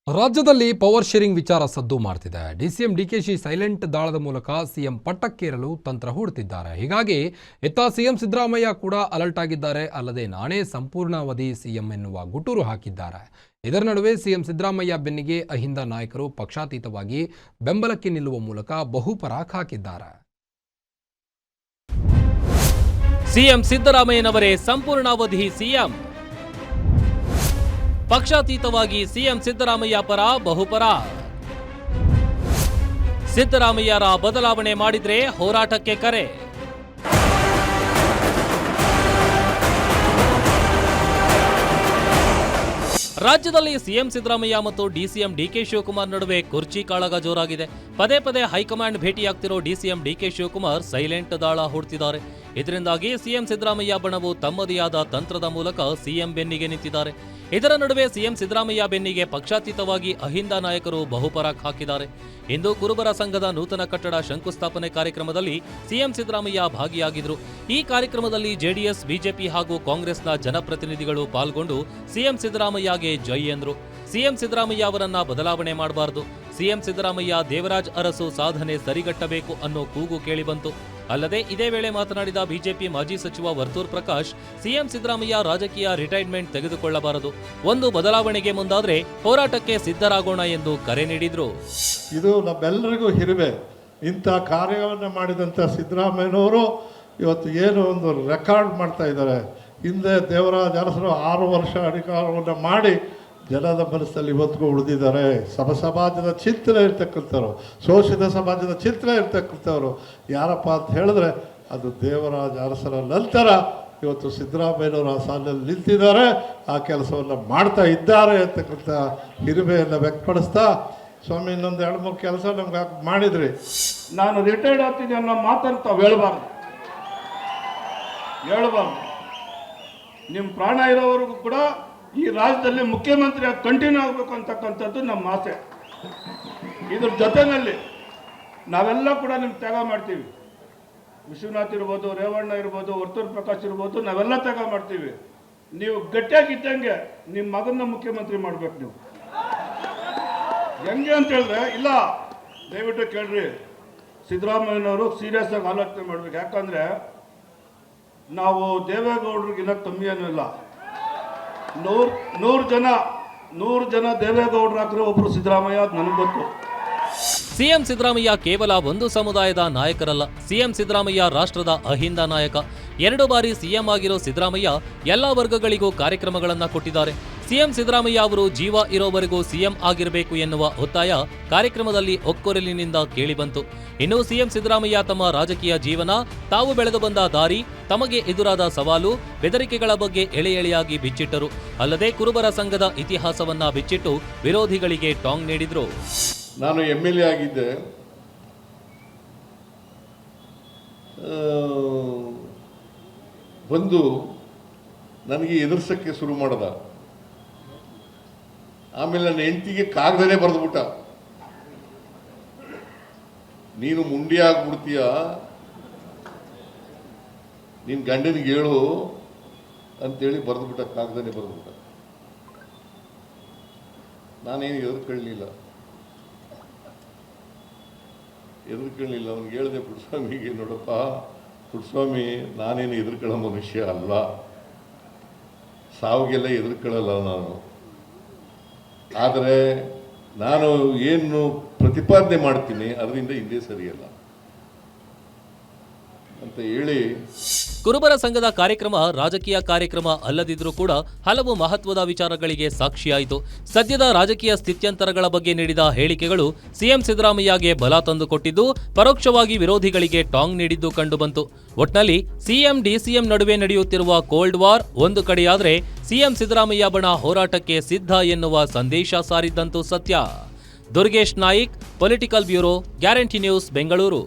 ರಾಜ್ಯದಲ್ಲಿ power sharing ವಿಚಾರ ಸದ್ದು ಮಾಡ್ತಿದೆ. ಡಿಸಿಎಂ ಡಿಕೆಶಿ ಸೈಲೆಂಟ್ ದಾಳದ ಮೂಲಕ ಸಿಎಂ ಪಟ್ಟಕ್ಕೇರಲು ತಂತ್ರ ಹೂಡುತ್ತಿದ್ದಾರೆ. ಹೀಗಾಗಿ ಇತ್ತ ಸಿಎಂ ಸಿದ್ದರಾಮಯ್ಯ ಕೂಡ ಅಲರ್ಟ್ ಆಗಿದ್ದಾರೆ. ಅಲ್ಲದೆ ನಾನೇ ಸಂಪೂರ್ಣಾವಧಿ ಸಿಎಂ ಎನ್ನುವ ಗುಟುರು ಹಾಕಿದ್ದಾರೆ. ಇದರ ನಡುವೆ ಸಿಎಂ ಸಿದ್ದರಾಮಯ್ಯ ಬೆನ್ನಿಗೆ ಅಹಿಂದ ನಾಯಕರು ಪಕ್ಷಾತೀತವಾಗಿ ಬೆಂಬಲಕ್ಕೆ ನಿಲ್ಲುವ ಮೂಲಕ ಬಹುಪರಾಕ್ ಹಾಕಿದ್ದಾರೆ. ಸಿಎಂ ಸಿದ್ದರಾಮಯ್ಯನವರೇ ಸಂಪೂರ್ಣಾವಧಿ ಸಿಎಂ. ಪಕ್ಷಾತೀತವಾಗಿ ಸಿಎಂ ಸಿದ್ದರಾಮಯ್ಯ ಪರ ಬಹುಪರ. ಸಿದ್ದರಾಮಯ್ಯರ ಬದಲಾವಣೆ ಮಾಡಿದ್ರೆ ಹೋರಾಟಕ್ಕೆ ಕರೆ. ರಾಜ್ಯದಲ್ಲಿ ಸಿಎಂ ಸಿದ್ದರಾಮಯ್ಯ ಮತ್ತು ಡಿಸಿಎಂ ಡಿಕೆ ಶಿವಕುಮಾರ್ ನಡುವೆ ಕುರ್ಚಿ ಕಾಳಗ ಜೋರಾಗಿದೆ. ಪದೇ ಪದೇ ಹೈಕಮಾಂಡ್ ಭೇಟಿಯಾಗ್ತಿರೋ ಡಿಸಿಎಂ ಡಿಕೆ ಶಿವಕುಮಾರ್ ಸೈಲೆಂಟ್ ದಾಳ ಹೂಡ್ತಿದ್ದಾರೆ. ಇದರಿಂದಾಗಿ ಸಿಎಂ ಸಿದ್ದರಾಮಯ್ಯ ಬಣವು ತಮ್ಮದೇ ಆದ ತಂತ್ರದ ಮೂಲಕ ಸಿಎಂ ಬೆನ್ನಿಗೆ ನಿಂತಿದ್ದಾರೆ. ಇದರ ನಡುವೆ ಸಿಎಂ ಸಿದ್ದರಾಮಯ್ಯ ಬೆನ್ನಿಗೆ ಪಕ್ಷಾತೀತವಾಗಿ ಅಹಿಂದ ನಾಯಕರು ಬಹುಪರಾಕ್ ಹಾಕಿದ್ದಾರೆ. ಇಂದು ಕುರುಬರ ಸಂಘದ ನೂತನ ಕಟ್ಟಡ ಶಂಕುಸ್ಥಾಪನೆ ಕಾರ್ಯಕ್ರಮದಲ್ಲಿ ಸಿಎಂ ಸಿದ್ದರಾಮಯ್ಯ ಭಾಗಿಯಾಗಿದ್ದರು. ಈ ಕಾರ್ಯಕ್ರಮದಲ್ಲಿ ಜೆಡಿಎಸ್, ಬಿಜೆಪಿ ಹಾಗೂ ಕಾಂಗ್ರೆಸ್ನ ಜನಪ್ರತಿನಿಧಿಗಳು ಪಾಲ್ಗೊಂಡು ಸಿಎಂ ಸಿದ್ದರಾಮಯ್ಯಗೆ ಜೈ ಎಂದರು. ಸಿಎಂ ಸಿದ್ದರಾಮಯ್ಯ ಅವರನ್ನ ಬದಲಾವಣೆ ಮಾಡಬಾರದು, ಸಿಎಂ ಸಿದ್ದರಾಮಯ್ಯ ದೇವರಾಜ್ ಅರಸು ಸಾಧನೆ ಸರಿಗಟ್ಟಬೇಕು ಅನ್ನೋ ಕೂಗು ಕೇಳಿಬಂತು. ಅಲ್ಲದೆ ಇದೇ ವೇಳೆ ಮಾತನಾಡಿದ ಬಿಜೆಪಿ ಮಾಜಿ ಸಚಿವ ವರ್ತೂರ್ ಪ್ರಕಾಶ್, ಸಿಎಂ ಸಿದ್ದರಾಮಯ್ಯ ರಾಜಕೀಯ ರಿಟೈರ್ಮೆಂಟ್ ತೆಗೆದುಕೊಳ್ಳಬಾರದು, ಒಂದು ಬದಲಾವಣೆಗೆ ಮುಂದಾದ್ರೆ ಹೋರಾಟಕ್ಕೆ ಸಿದ್ಧರಾಗೋಣ ಎಂದು ಕರೆ ನೀಡಿದ್ರು. ಇದು ನಮ್ಮೆಲ್ಲರಿಗೂ ಹಿರಿಮೆ. ಇಂಥ ಕಾರ್ಯವನ್ನು ಮಾಡಿದಂಥ ಸಿದ್ದರಾಮಯ್ಯನವರು ಇವತ್ತು ಏನು ಒಂದು ರೆಕಾರ್ಡ್ ಮಾಡ್ತಾ ಇದ್ದಾರೆ. ಹಿಂದೆ ದೇವರಾಜ ಅರಸರು 6 ವರ್ಷ ಅಧಿಕಾರವನ್ನು ಮಾಡಿ ಜನದ ಮನಸ್ಸಲ್ಲಿ ಇವತ್ತಿಗೂ ಉಳಿದಿದ್ದಾರೆ. ಸಮಾಜದ ಚಿಂತನೆ ಇರ್ತಕ್ಕಂಥವ್ರು, ಶೋಷಿತ ಸಮಾಜದ ಚಿಂತನೆ ಇರ್ತಕ್ಕಂಥವ್ರು ಯಾರಪ್ಪ ಅಂತ ಹೇಳಿದ್ರೆ ಅದು ದೇವರಾಜ ಅರಸರ ನಂತರ ಇವತ್ತು ಸಿದ್ದರಾಮಯ್ಯನವರು ಆ ಸಾಲಿನಲ್ಲಿ ನಿಂತಿದ್ದಾರೆ, ಆ ಕೆಲಸವನ್ನು ಮಾಡ್ತಾ ಇದ್ದಾರೆ ಅಂತಕ್ಕಂಥ ಹಿರಿಮೆಯನ್ನು ವ್ಯಕ್ತಪಡಿಸ್ತಾ, ಸ್ವಾಮಿ ಇನ್ನೊಂದು 2-3 ಕೆಲಸ ನಮ್ಗೆ ಮಾಡಿದ್ರಿ, ನಾನು ರಿಟೈರ್ಡ್ ಆಗ್ತೀನಿ ಅನ್ನೋ ಮಾತನ್ನು ತಾವು ಹೇಳ್ಬಾರ್ದು. ನಿಮ್ಮ ಪ್ರಾಣ ಇರೋವರೆಗೂ ಕೂಡ ಈ ರಾಜ್ಯದಲ್ಲಿ ಮುಖ್ಯಮಂತ್ರಿ ಕಂಟಿನ್ಯೂ ಆಗಬೇಕು ಅಂತಕ್ಕಂಥದ್ದು ನಮ್ಮ ಆಸೆ. ಇದ್ರ ಜೊತೆಯಲ್ಲಿ ನಾವೆಲ್ಲ ಕೂಡ ನಿಮ್ಗೆ ತ್ಯಾಗ ಮಾಡ್ತೀವಿ. ವಿಶ್ವನಾಥ್ ಇರ್ಬೋದು, ರೇವಣ್ಣ ಇರ್ಬೋದು, ವರ್ತೂರ್ ಪ್ರಕಾಶ್ ಇರ್ಬೋದು, ನಾವೆಲ್ಲ ತ್ಯಾಗ ಮಾಡ್ತೀವಿ. ನೀವು ಗಟ್ಟಿಯಾಗಿದ್ದಂಗೆ ನಿಮ್ಮ ಮಗನ ಮುಖ್ಯಮಂತ್ರಿ ಮಾಡ್ಬೇಕು. ನೀವು ಹೆಂಗೆ ಅಂತ ಹೇಳಿದ್ರೆ, ಇಲ್ಲ ದಯವಿಟ್ಟು ಕೇಳ್ರಿ, ಸಿದ್ದರಾಮಯ್ಯನವರು ಸೀರಿಯಸ್ ಆಗಿ ಆಲೋಚನೆ ಮಾಡ್ಬೇಕು. ಯಾಕಂದರೆ ನಾವು ದೇವೇಗೌಡರಿಗಿನ್ನ ಕಮ್ಮಿ ಏನೂ ಇಲ್ಲ. 100 ಜನ ದೇವೇಗೌಡರು ಹಾಕಿದ್ರೆ ಒಬ್ರು ಸಿದ್ದರಾಮಯ್ಯ, ಅದು ನನಗೆ ಗೊತ್ತು. ಸಿಎಂ ಸಿದ್ದರಾಮಯ್ಯ ಕೇವಲ ಒಂದು ಸಮುದಾಯದ ನಾಯಕರಲ್ಲ, ಸಿಎಂ ಸಿದ್ದರಾಮಯ್ಯ ರಾಷ್ಟ್ರದ ಅಹಿಂದ ನಾಯಕ. 2 ಬಾರಿ ಸಿಎಂ ಆಗಿರೋ ಸಿದ್ದರಾಮಯ್ಯ ಎಲ್ಲಾ ವರ್ಗಗಳಿಗೂ ಕಾರ್ಯಕ್ರಮಗಳನ್ನ ಕೊಟ್ಟಿದ್ದಾರೆ. ಸಿಎಂ ಸಿದ್ದರಾಮಯ್ಯ ಅವರು ಜೀವ ಇರೋವರೆಗೂ ಸಿಎಂ ಆಗಿರಬೇಕು ಎನ್ನುವ ಒತ್ತಾಯ ಕಾರ್ಯಕ್ರಮದಲ್ಲಿ ಒಕ್ಕೊರಲಿನಿಂದ ಕೇಳಿಬಂತು. ಇನ್ನು ಸಿಎಂ ಸಿದ್ದರಾಮಯ್ಯ ತಮ್ಮ ರಾಜಕೀಯ ಜೀವನ, ತಾವು ಬೆಳೆದು ಬಂದ ದಾರಿ, ತಮಗೆ ಎದುರಾದ ಸವಾಲು, ಬೆದರಿಕೆಗಳ ಬಗ್ಗೆ ಎಳೆಯಾಗಿ ಬಿಚ್ಚಿಟ್ಟರು. ಅಲ್ಲದೆ ಕುರುಬರ ಸಂಘದ ಇತಿಹಾಸವನ್ನ ಬಿಚ್ಚಿಟ್ಟು ವಿರೋಧಿಗಳಿಗೆ ಟಾಂಗ್ ನೀಡಿದ್ರು. ನಾನು MLA ಆಗಿದ್ದೆ. ಬಂದು ನನಗೆ ಎದುರಿಸೋಕ್ಕೆ ಶುರು ಮಾಡದ. ಆಮೇಲೆ ನನ್ನ ಹೆಂಡತಿಗೆ ಕಾಗದನೇ ಬರೆದ್ಬಿಟ್ಟ, ನೀನು ಮುಂಡಿ ಆಗ್ಬಿಡ್ತೀಯ, ನಿನ್ನ ಗಂಡನಿಗೆ ಹೇಳು ಅಂತೇಳಿ ಬರೆದ್ಬಿಟ್ಟ, ಕಾಗದನೇ ಬರೆದ್ಬಿಟ್ಟ. ನಾನೇನು ಎದುರ್ಕೊಳ್ಳಲಿಲ್ಲ. ಅವ್ನಿಗೆ ಹೇಳಿದೆ, ಪುಟ್ಟಸ್ವಾಮಿಗೆ, ನೋಡಪ್ಪ ಪುಟ್ಟಸ್ವಾಮಿ, ನಾನೇನು ಎದುರ್ಕೊಳ್ಳೋ ಮನುಷ್ಯ ಅಲ್ಲ, ಸಾವಿಗೆಲ್ಲ ಎದುರ್ಕೊಳ್ಳಲ್ಲ ನಾನು. ಆದರೆ ನಾನು ಏನು ಪ್ರತಿಪಾದನೆ ಮಾಡ್ತೀನಿ ಅದರಿಂದ ಹಿಂದೆ ಸರಿಯಲ್ಲ ಅಂತ ಹೇಳಿ. ಕುರುಬರ ಸಂಘದ ಕಾರ್ಯಕ್ರಮ ರಾಜಕೀಯ ಕಾರ್ಯಕ್ರಮ ಅಲ್ಲದಿದ್ರೂ ಕೂಡ ಹಲವು ಮಹತ್ವದ ವಿಚಾರಗಳಿಗೆ ಸಾಕ್ಷಿಯಾಯಿತು. ಸದ್ಯದ ರಾಜಕೀಯ ಸ್ಥಿತ್ಯಂತರಗಳ ಬಗ್ಗೆ ನೀಡಿದ ಹೇಳಿಕೆಗಳು ಸಿಎಂ ಸಿದ್ದರಾಮಯ್ಯಗೆ ಬಲ ತಂದುಕೊಟ್ಟಿದ್ದು, ಪರೋಕ್ಷವಾಗಿ ವಿರೋಧಿಗಳಿಗೆ ಟಾಂಗ್ ನೀಡಿದ್ದು ಕಂಡುಬಂತು. ಒಟ್ನಲ್ಲಿ ಸಿಎಂ ಡಿಸಿಎಂ ನಡುವೆ ನಡೆಯುತ್ತಿರುವ ಕೋಲ್ಡ್ ವಾರ್ ಒಂದು ಕಡೆಯಾದರೆ ಸಿಎಂ ಸಿದ್ದರಾಮಯ್ಯ ಬಣ ಹೋರಾಟಕ್ಕೆ ಸಿದ್ಧ ಎನ್ನುವ ಸಂದೇಶ ಸಾರಿದ್ದಂತೂ ಸತ್ಯ. Durgesh Naik, political bureau, guarantee news, Bengaluru.